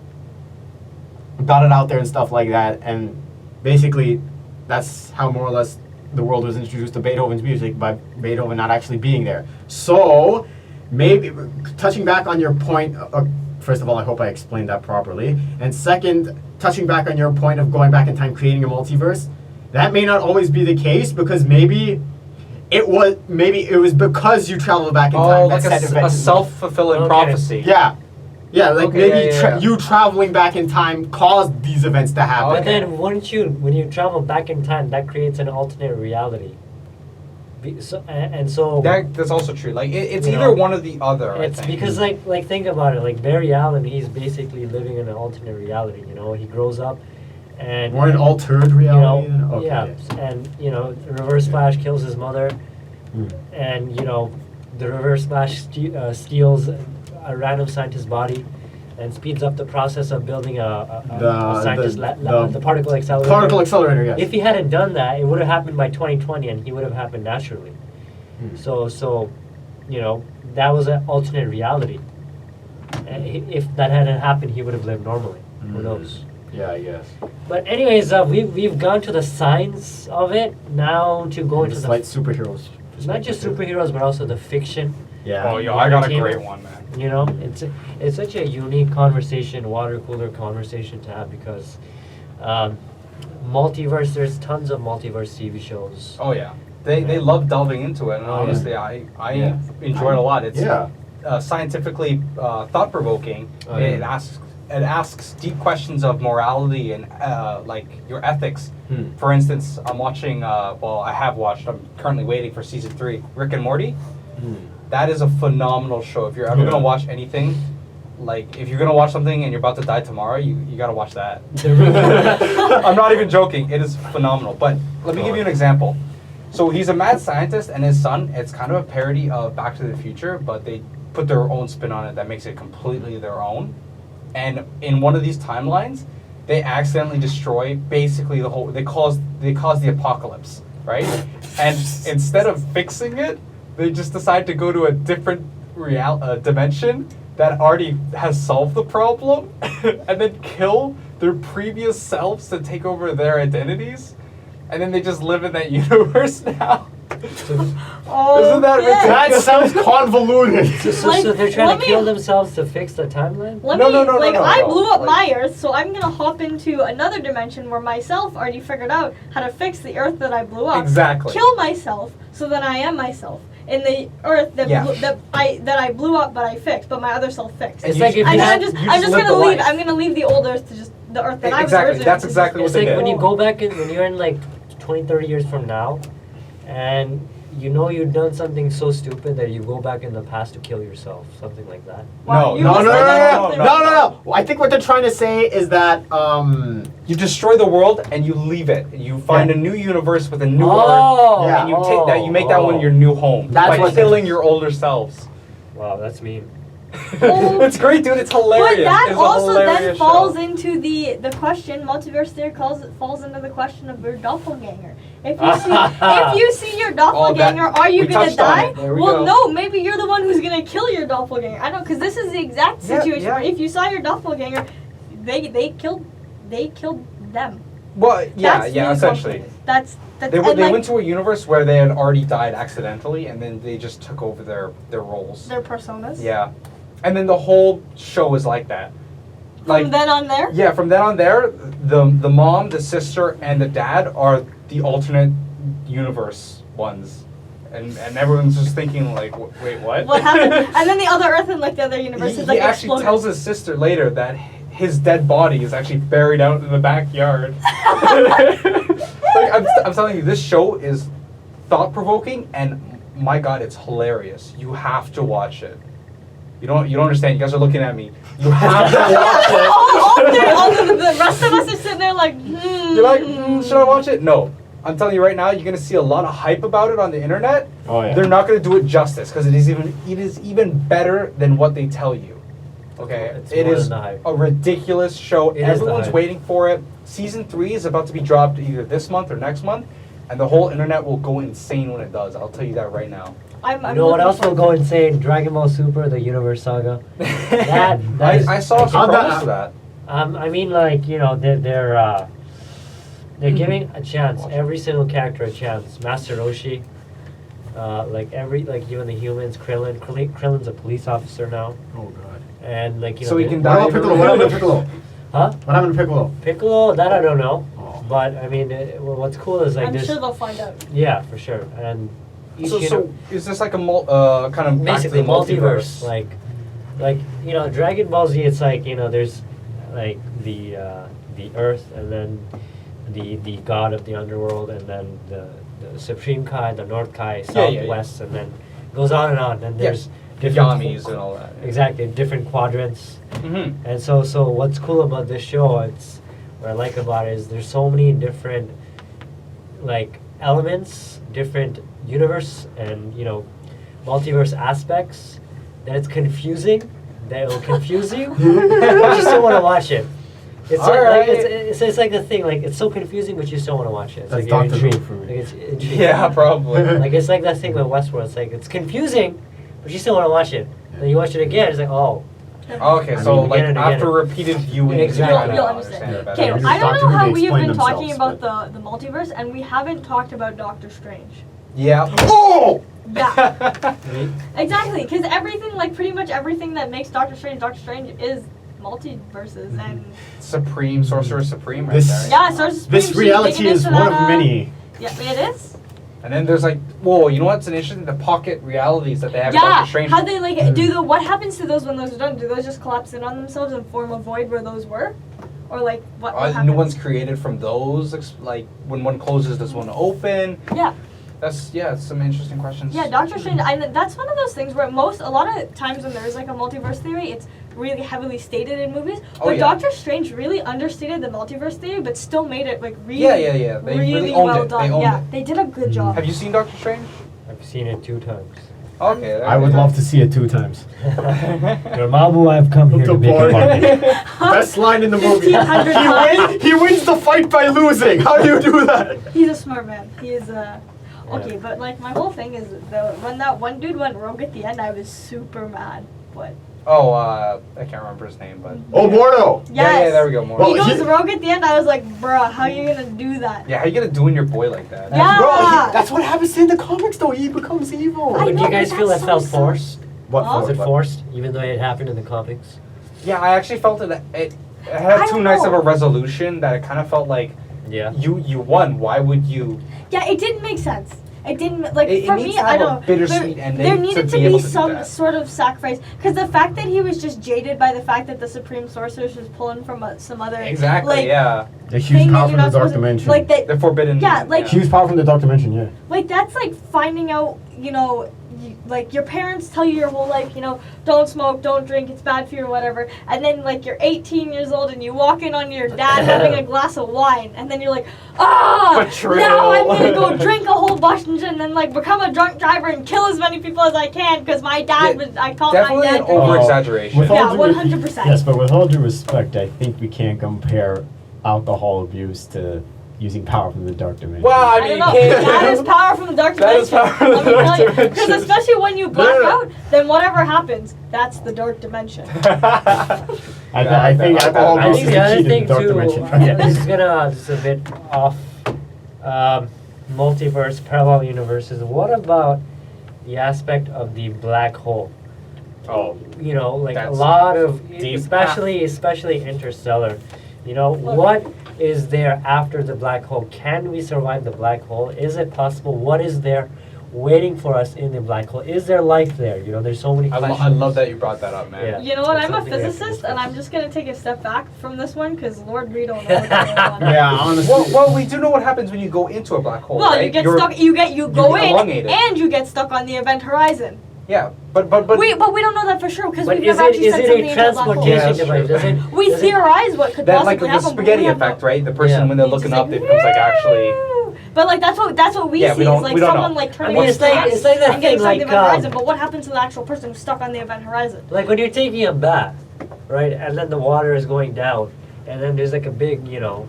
got it out there and stuff like that. And basically, that's how more or less the world was introduced to Beethoven's music by Beethoven not actually being there. So maybe touching back on your point. First of all, I hope I explained that properly. And second, touching back on your point of going back in time, creating a multiverse. That may not always be the case because maybe it was because you traveled back in time. Oh, like that a said event- self-fulfilling Okay. prophecy. Yeah, Yeah, like Okay, maybe yeah. you traveling back in time caused these events to happen. But then, wouldn't you, when you travel back in time, that creates an alternate reality. So That's also true. Like it's You either know, one or the other. I it's think. because like think about it. Like Barry Allen, he's basically living in an alternate reality. You know, he grows up, and More an altered reality. You know, then? Okay. yeah, and you know, Reverse Flash kills his mother, and you know, the Reverse Flash steals a random scientist's body, and speeds up the process of building a scientist the particle accelerator. Particle accelerator, yes. If he hadn't done that, it would have happened by 2020, and he would have happened naturally. So, you know, that was an alternate reality. If that hadn't happened, he would have lived normally. Who knows? Yeah, I guess. But anyways, we've gone to the science of it. Now to go into Just the like superheroes. not just superheroes, but also the fiction. Yeah. Oh, yo, I got a Entertainment. great one, man. You know, it's such a unique conversation, water cooler conversation to have because multiverse. There's tons of multiverse TV shows. Oh yeah, they love delving into it, and Oh, yeah. honestly, I Yeah. enjoy it a lot. It's Yeah. Scientifically thought provoking. Oh, yeah. It asks deep questions of morality and like your ethics. Hmm. For instance, I'm watching. I have watched. I'm currently waiting for season 3. Rick and Morty. That is a phenomenal show. If you're ever Yeah. gonna watch anything, like if you're gonna watch something and you're about to die tomorrow, you gotta watch that. I'm not even joking. It is phenomenal. But let me give you an example. So he's a mad scientist, and his son. It's kind of a parody of Back to the Future, but they put their own spin on it that makes it completely their own. And in one of these timelines, they accidentally destroy basically the whole. They cause the apocalypse, right? And instead of fixing it, they just decide to go to a different dimension that already has solved the problem, and then kill their previous selves to take over their identities, and then they just live in that universe now. Oh, Isn't that yeah. ridiculous? That sounds convoluted. So they're trying let to kill me- themselves to fix the timeline? Let No, me, no, no, no, like, no, I no. blew up Like- my Earth, so I'm gonna hop into another dimension where myself already figured out how to fix the Earth that I blew up. Exactly. Kill myself, so then I am myself in the Earth that Yeah. that I blew up, but I fixed, but my other self fixed. It's you like just- if And you then had, I'm just, you I'm just just live gonna the leave. life. I'm gonna leave the old Earth to just the Earth that I was Exactly. originally. That's to exactly it's what they like did. when you go back in, when you're in like 20, 30 years from now, and you know you've done something so stupid that you go back in the past to kill yourself, something like that. Wow, No, you No, must no, no, have done no, something. no. I think what they're trying to say is that You destroy the world and you leave it. You find a new universe with a new Oh, Earth, yeah. and you take that. You make that one your new home That's by what killing your older selves. Wow, that's mean. Oh. It's great, dude. It's hilarious. But that It's a also then hilarious falls show. into the question. Multiverse theory falls into the question of your doppelganger. If you see your doppelganger, are you we gonna touched on die? it. There we Well, go. no. Maybe you're the one who's gonna kill your doppelganger. I don't, because this is the exact Yeah, situation yeah. where if you saw your doppelganger, they killed them. Well, yeah, That's yeah. really Essentially, complicated. That's they and like, went to a universe where they had already died accidentally, and then they just took over their roles. their personas. Yeah, and then the whole show is like that. From then on there. Yeah, from then on there, the mom, the sister, and the dad are the alternate universe ones, and everyone's just thinking like, wait, what? What happened? And then the other Earth and like the other universe He is like actually exploded. tells his sister later that his dead body is actually buried out in the backyard. Like, I'm telling you, this show is thought-provoking, and my God, it's hilarious. You have to watch it. You don't understand. You guys are looking at me. You have to watch it. all the rest of us are sitting there like, You're like, should I watch it? No. I'm telling you right now, you're gonna see a lot of hype about it on the internet. Oh, yeah. They're not gonna do it justice because it is even better than what they tell you. Okay, It's it more is than the hype. a ridiculous show. It is the Everyone's hype. waiting for it. Season 3 is about to be dropped either this month or next month, and the whole internet will go insane when it does. I'll tell you that right now. I'm You know what looking else will forward go insane? Dragon Ball Super, the Universe Saga. That is, I saw some How promos that- for that. I mean, like, you know, they're giving a chance, every single character a chance. Master Roshi, like even the humans. Krillin's a police officer now, Oh god. and like you know. So he they- can What die. about Piccolo? What happened to Piccolo? Huh? What happened to Piccolo? Piccolo? That I don't know, Oh. but I mean, well, what's cool is like I'm this. sure they'll find out. Yeah, for sure, and each So uni- is this like a kind of back to basically the multiverse. Like like Dragon Ball Z. It's like there's like the Earth, and then the god of the underworld, and then the Supreme Kai, the North Kai, South, yeah. West, and then goes on and on. And Yeah. there's different Yamis and all that. exactly different quadrants. Mm-hmm. And so what's cool about this show, it's what I like about it is there's so many different like elements, different universe and multiverse aspects that it's confusing. That it'll confuse you, but you still want to watch it. It's All like, right. it's like the thing, like it's so confusing, but you still want to watch it. It's That's like you're Doctor Who intrigued. for me. Like it's intriguing. Yeah, probably. Like it's like that thing with Westworld. It's like it's confusing, but you still want to watch it. Then you watch it again. It's like Okay, I so mean, like again and after again. repeated viewing, Exactly. you kinda You'll understand understand. it better. Okay, Yeah, I don't Doctor know Who, how they we have explain been talking themselves, about the multiverse, and we haven't talked about Doctor Strange. Yeah. Oh! Yeah, exactly. Because everything, like pretty much everything that makes Doctor Strange is multiverses, and Supreme, Sorcerer Supreme right This- there. yeah, Source of This Supreme, she's reality digging is into one that, of many. Yeah, it is. And then there's like, whoa, you know what's an interesting? The pocket realities that they have in Yeah, Doctor Strange. how they like do the what happens to those when those are done? Do those just collapse in on themselves and form a void where those were, or like what? Are happens? new ones created from those? Like when one closes, does one open? Yeah. That's it's some interesting questions. Yeah, Doctor Strange. That's one of those things where a lot of times when there's like a multiverse theory, it's really heavily stated in movies. Oh, But yeah. Doctor Strange really understated the multiverse theory, but still made it like really, Yeah. They really owned well it. done. They owned Yeah, it. they did a good job. Have you seen Doctor Strange? I've seen it 2 times. Okay. there I we would go. love to see it 2 times. Dormammu, I've come here The to make boy. a bargain. Best line in the movie. 1,500 times. He wins the fight by losing. How do you do that? He's a smart man. He is okay, but like my whole thing is when that one dude went rogue at the end, I was super mad. But Oh, I can't remember his name, but. Oh, Mordo. yes, Yeah, there we go. More. Well, he goes he- rogue at the end. I was like, bruh, how you gonna do that? Yeah, how you gonna doing your boy like that? Yeah. Bro, that's what happens in the comics, though. He becomes evil. I But do know, you guys but feel that that's felt so forced? What Huh? Was it for? forced, even though it happened in the comics? Yeah, I actually felt it. It I had too don't nice of know. a resolution that it kind of felt like Yeah. you won. Why would you? Yeah, it didn't make sense. It didn't like It for needs me. to I have a don't. bittersweet there, ending there to needed to be able be to do some that. sort of sacrifice because the fact that he was just jaded by the fact that the Supreme Sorceress was pulling from some other Exactly. like, Yeah. A huge thing power that from you're the not dark supposed to, dimension. like that. The forbidden. Yeah, like- Huge power from the dark dimension, yeah. Like that's like finding out, like your parents tell you your whole life, don't smoke, don't drink, it's bad for you or whatever. And then like you're 18 years old and you walk in on your dad having a glass of wine, and then you're like, Betrayal. now I'm gonna go drink a whole bunch and then like become a drunk driver and kill as many people as I can because my dad I caught my Definitely dad an drinking. over exaggeration. With all Yeah, due- 100%. Yes, but with all due respect, I think we can't compare alcohol abuse to using power from the dark dimension. Well, I I mean, don't know. you can't- That is power from the dark That dimension. is power from the Let me dark tell you. dimension. Because especially when you black No. out, then whatever happens, that's the dark dimension. I think alcohol I abuse think is the the other key to thing the dark too, dimension. this is gonna just a bit off multiverse, parallel universes. What about the aspect of the black hole? Oh. Like a That's lot of, deep. especially Interstellar. What is there after the black hole? Can we survive the black hole? Is it possible? What is there waiting for us in the black hole? Is there life there? There's so many questions. I love that you brought that up, man. Yeah. You know what? It's I'm a something we have to physicist, and discuss. I'm just gonna take a step back from this one because Lord, we don't know what's going on. Yeah, honestly. Well, we do know what happens when you go into a black hole, Well, right? you get You're- stuck. You go get in, elongated. and you get stuck on the event horizon. Yeah, but But we don't know that for sure because But we've is never it actually is sent it something a into a black hole. transportation Yeah, that's device? true. Does it? We does it- theorize what could that like possibly the happen. but spaghetti we have effect, no, right? The person Yeah. when they're It's looking just up, it becomes like actually. But like that's what we Yeah, see we is don't- like we don't someone know. like turning I mean, on it's like- gas it's like that and getting thing, stuck on the like, event horizon. um, But what happens to the actual person who's stuck on the event horizon? Like when you're taking a bath, right, and then the water is going down, and then there's like a big, the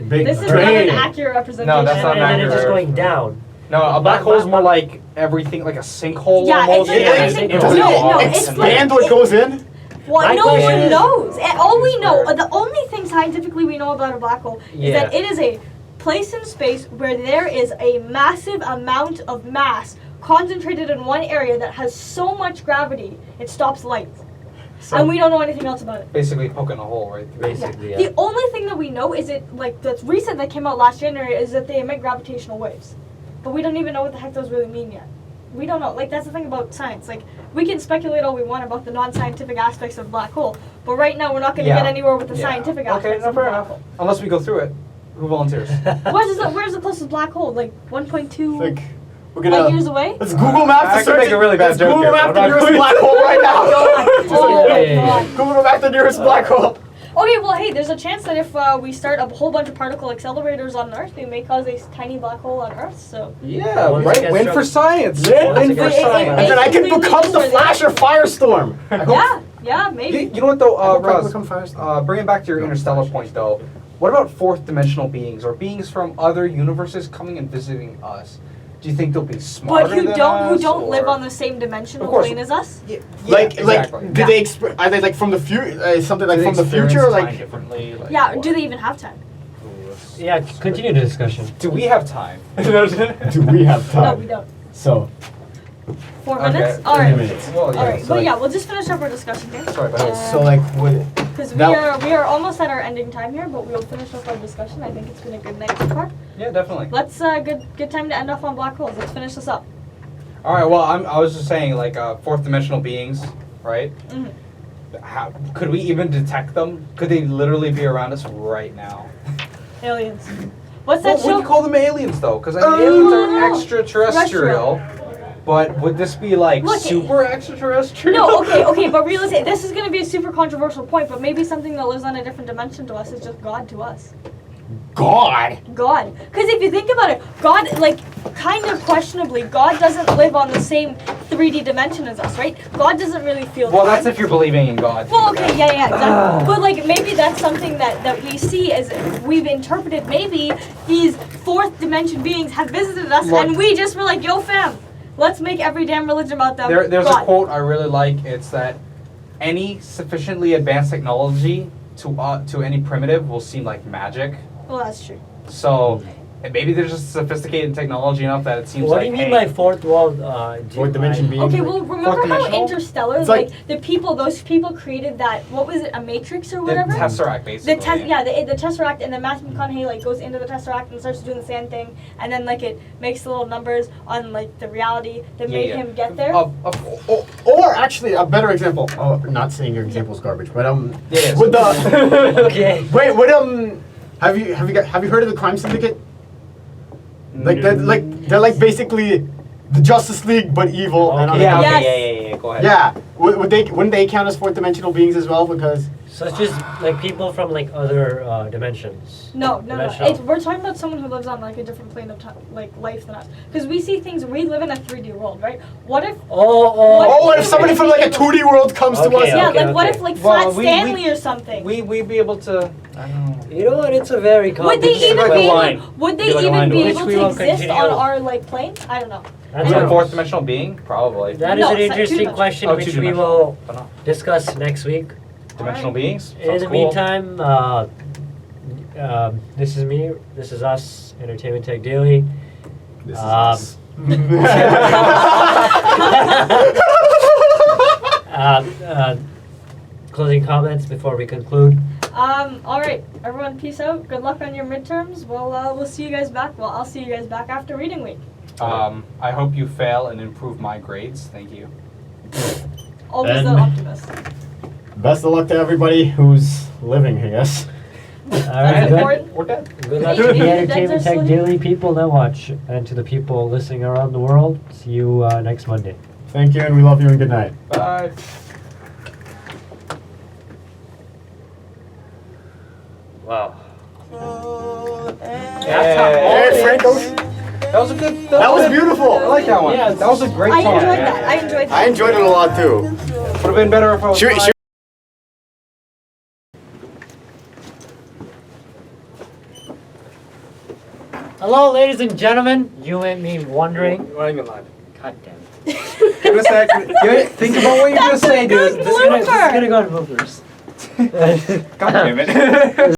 Big This is drain. not an accurate representation. No, that's and, not and then it's just accurate. going down. No, a black My- hole is my- more like everything, like a sinkhole Yeah, it's almost. like and everything- it no, goes no, off it's and like- Expand what goes in? Well, My no question one is- knows. And all we know, Right. the only thing scientifically we know about a black hole is that Yeah. it is a place in space where there is a massive amount of mass concentrated in one area that has so much gravity it stops light. And we don't know anything else about it. basically poking a hole right through. Basically, yeah. The only thing that we know is that's recent that came out last January is that they emit gravitational waves. But we don't even know what the heck those really mean yet. We don't know. Like, that's the thing about science. Like, we can speculate all we want about the non-scientific aspects of black hole, but right now we're not going to Yeah. get anywhere with the Yeah. scientific Okay, aspects no, of fair black enough. hole. Unless we go through it. Who volunteers? Where's the closest black hole? Like 1.2 Like, we're light gonna. years away? Let's Google Maps I the could make a really bad Let's joke Google here, Map but the I'm not nearest going black hole right now. Oh my Yeah. god. Google Map the nearest black hole. Okay, well, hey, there's a chance that if we start a whole bunch of particle accelerators on Earth, we may cause a tiny black hole on Earth. So Yeah, Once it right. gets Win struck- for science. Yeah. Win Once for it gets- science. And then I can Completely become the different. Flash or Firestorm. I hope. yeah, maybe. You know what though, I hope I Roz? become Firestorm. Bringing back to your interstellar point though, what about fourth dimensional beings or beings from other universes coming and visiting us? Do you think they'll be smarter But who than don't us, live or- on the same dimensional Of course. plane as us? Yeah, Like, exactly. like, do they are they like from the future? Something like Do they from the experience future, or time like? differently? Like, Yeah. what? Do they even have time? Yeah, continue the discussion. Do we have time? Do we have No, time? we don't. So 4 Okay, minutes. 3 All right. minutes. Well, yeah. All right. so Well, like- yeah. We'll just finish up our discussion here. Sorry about that. so like would Because Now- we are almost at our ending time here, but we'll finish up our discussion. I think it's been a good night so far. Yeah, definitely. Let's good time to end off on black holes. Let's finish this up. All right. Well, I was just saying, like, fourth dimensional beings, right? Mhm. How, could we even detect them? Could they literally be around us right now? Aliens. What's Well, that would show? you call them aliens though? Because Oh, aliens no, are no, no. extraterrestrial. But would this be like Look, super extraterrestrial? No, okay, but realistically, this is going to be a super controversial point, but maybe something that lives on a different dimension to us is just God to us. God. God. Because if you think about it, God, like, kind of questionably, God doesn't live on the same 3D dimension as us, right? God doesn't really feel Well, time. that's if you're believing in God. Well, okay, yeah, exactly. But, like, maybe that's something that we see as we've interpreted. Maybe these fourth dimension beings have visited us, Look. and we just were like, yo, fam, let's make every damn religion about them. There's God. a quote I really like. It's that any sufficiently advanced technology to any primitive will seem like magic. Well, that's true. So and maybe they're just sophisticated technology enough that it seems What like. do you mean hey, by fourth world? Fourth dimension being. Okay, well, remember how dimensional? Interstellar, It's like, like- those people created that, what was it, a matrix or the whatever? Tesseract, basically. The Tesseract, and then Matthew McConaughey, like, goes into the Tesseract and starts doing the sand thing, and then, like, it makes the little numbers on, like, the reality that made him get there. Or actually, a better example. Oh, not saying your example's garbage, but Yes. with the Okay. wait, what have you heard of the Crime Syndicate? Like they're like basically the Justice League but evil. And Okay. Yeah, okay, Yes. yeah. Go ahead. yeah. Wouldn't they count as fourth dimensional beings as well? Because Such as like people from like other dimensions. No. Dimensional. We're talking about someone who lives on, like, a different plane of time, like, life than us. Because we see things, we live in a 3D world, right? What if, oh, and if somebody from like a 2D world comes to Okay, us, yeah, okay, like, what okay. if, like, Well, Flat we- Stanley or something? We'd be able to. I don't know. You know what? It's a very Would they complicated even like a be line. able, would they Be like a even line be to which able we to will exist continue. on our, like, plane? I don't know. That's Is it a a- fourth dimensional being? Probably. That No, is an it's like interesting two-dimensional. question, Oh, which we two-dimensional. will I don't know. discuss next week. Dimensional beings? In Sounds the cool. meantime, this is me. This is us, Entertainment Tech Daily. This is Um, us. Closing comments before we conclude. All right, everyone, peace out. Good luck on your midterms. We'll see you guys back. Well, I'll see you guys back after reading week. I hope you fail and improve my grades. Thank you. Always And- the optimist. Best of luck to everybody who's living, I guess. All That's right, important. We're dead. good luck Hey, to hey, the you Entertainment guys are Tech still Daily people that watch, and to the people listening around the world. See you next Monday. Thank you, and we love you, and good night. Bye. Wow. Hey, Frank Ocean. That was a good. That was beautiful. I like that one. Yeah, that was a great I song. enjoyed that. I enjoyed that. I enjoyed it a lot too. Would have been better if I was. Should we- Hello, ladies and gentlemen. You and me wondering. We're not even live. God damn it. Give it a sec. Think about what you're gonna say, dude. This is gonna go in bloopers. God damn it.